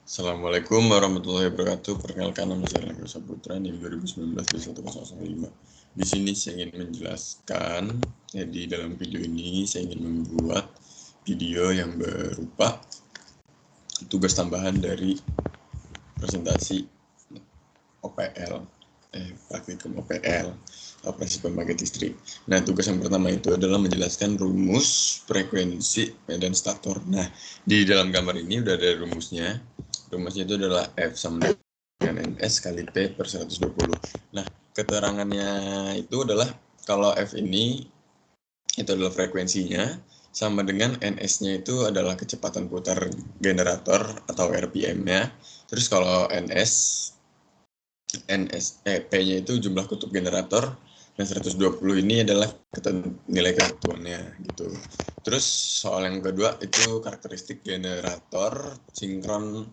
Assalamualaikum warahmatullahi wabarakatuh. Perkenalkan, nama saya Rangga Saputra, NIM 2019-1005. Di sini saya ingin menjelaskan, di dalam video ini saya ingin membuat video yang berupa tugas tambahan dari presentasi OPL, praktikum OPL, operasi pembangkit listrik. Nah, tugas yang pertama itu adalah menjelaskan rumus, frekuensi, dan stator. Nah, di dalam gambar ini udah ada rumusnya. Rumusnya itu adalah F sama dengan NS kali P per 120. Nah, keterangannya itu adalah kalau F ini itu adalah frekuensinya, sama dengan NS-nya itu adalah kecepatan putar generator atau RPM-nya. Terus kalau P-nya itu jumlah kutub generator, dan 120 ini adalah nilai kesatuannya gitu. Terus soal yang kedua itu karakteristik generator sinkron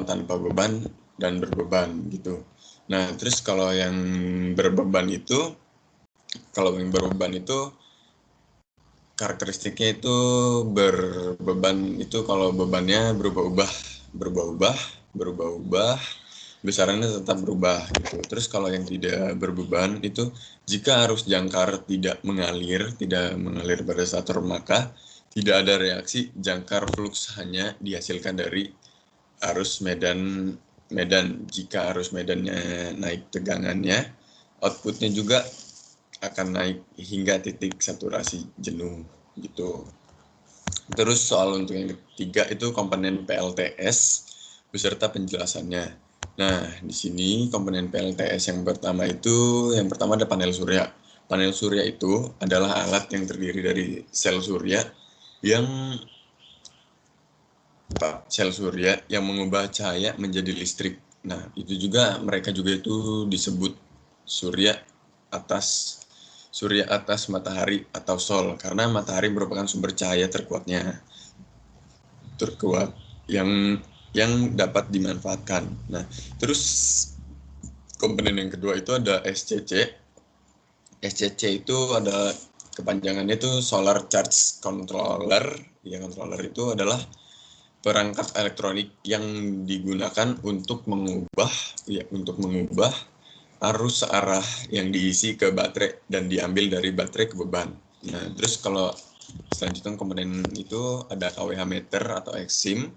tanpa beban dan berbeban gitu. Nah, terus kalau yang berbeban itu karakteristiknya itu berbeban itu kalau bebannya berubah-ubah, besarannya tetap berubah gitu. Terus kalau yang tidak berbeban itu jika arus jangkar tidak mengalir pada stator, maka tidak ada reaksi jangkar flux, hanya dihasilkan dari arus medan. Jika arus medannya naik tegangannya, outputnya juga akan naik hingga titik saturasi jenuh gitu. Terus soal untuk yang ketiga itu komponen PLTS beserta penjelasannya. Nah, di sini komponen PLTS yang pertama ada panel surya. Panel surya itu adalah alat yang terdiri dari sel surya yang mengubah cahaya menjadi listrik. Nah, mereka juga itu disebut surya atas matahari atau sol, karena matahari merupakan sumber cahaya terkuat yang dapat dimanfaatkan. Nah, terus komponen yang kedua itu ada SCC. SCC itu ada kepanjangannya itu Solar Charge Controller. Controller itu adalah perangkat elektronik yang digunakan untuk mengubah arus arah yang diisi ke baterai dan diambil dari baterai ke beban. Nah, terus kalau selanjutnya komponen itu ada KWH meter atau Exim.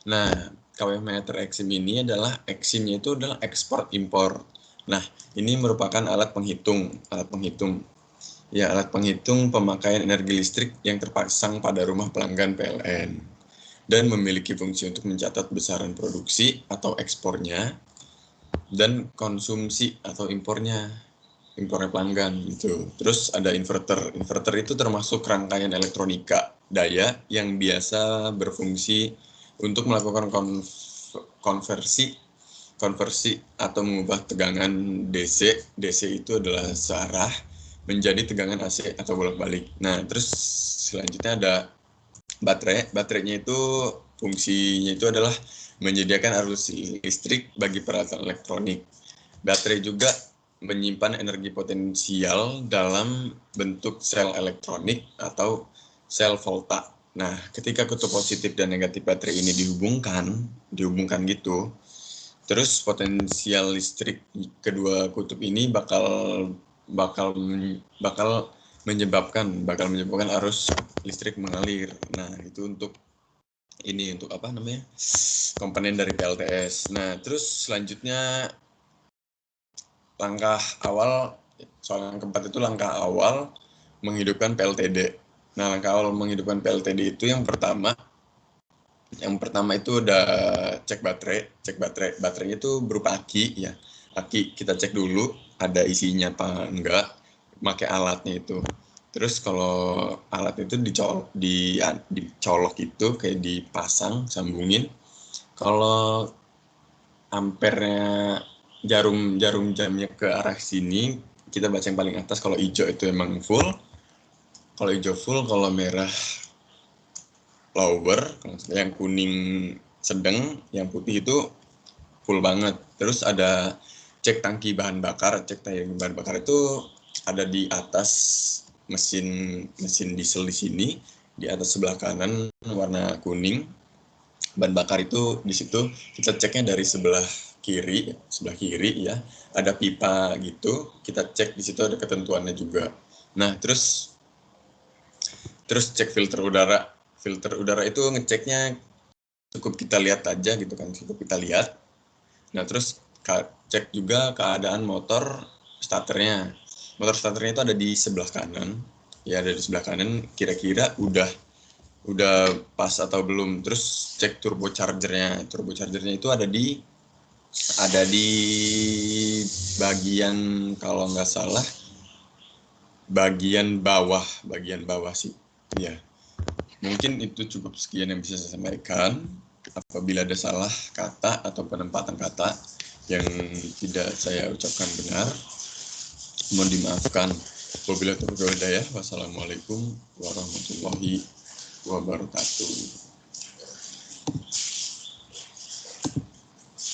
Nah, KWH meter Exim ini Eximnya itu adalah ekspor impor. Nah, ini merupakan alat penghitung pemakaian energi listrik yang terpasang pada rumah pelanggan PLN dan memiliki fungsi untuk mencatat besaran produksi atau ekspornya dan konsumsi atau impornya pelanggan gitu. Terus ada inverter. Inverter itu termasuk rangkaian elektronika daya yang biasa berfungsi untuk melakukan konversi atau mengubah tegangan DC. DC itu adalah searah menjadi tegangan AC atau bolak-balik. Nah, terus selanjutnya ada baterai. Baterainya itu fungsinya itu adalah menyediakan arus listrik bagi peralatan elektronik. Baterai juga menyimpan energi potensial dalam bentuk sel elektronik atau sel volta. Nah, ketika kutub positif dan negatif baterai ini dihubungkan gitu, terus potensial listrik kedua kutub ini bakal menyebabkan arus listrik mengalir. Nah, itu untuk komponen dari PLTS. Nah, terus selanjutnya soal yang keempat itu langkah awal menghidupkan PLTD. Nah, langkah awal menghidupkan PLTD itu yang pertama itu udah cek baterai. Baterainya itu berupa aki ya. Aki kita cek dulu ada isinya apa enggak, pakai alatnya itu. Terus kalau alat itu dicolok itu kayak dipasang, sambungin. Kalau ampernya jarum jamnya ke arah sini, kita baca yang paling atas. Kalau hijau itu emang full, kalau merah lower, yang kuning sedang, yang putih itu full banget. Terus ada cek tangki bahan bakar. Cek tangki bahan bakar itu ada di atas mesin diesel di sini, di atas sebelah kanan warna kuning. Bahan bakar itu di situ kita ceknya dari sebelah kiri ya, ada pipa gitu, kita cek di situ ada ketentuannya juga. Nah, terus cek filter udara. Filter udara itu ngeceknya cukup kita lihat aja gitu kan, cukup kita lihat. Nah, terus cek juga keadaan motor starternya. Motor starternya itu ada di sebelah kanan. Ya, ada di sebelah kanan, kira-kira udah pas atau belum. Terus cek turbochargernya. Turbochargernya itu ada di bagian, kalau nggak salah bagian bawah sih. Ya, mungkin itu cukup sekian yang bisa saya sampaikan. Apabila ada salah kata atau penempatan kata yang tidak saya ucapkan benar, mohon dimaafkan. Wabillahi taufiq wal hidayah. Wassalamualaikum warahmatullahi wabarakatuh.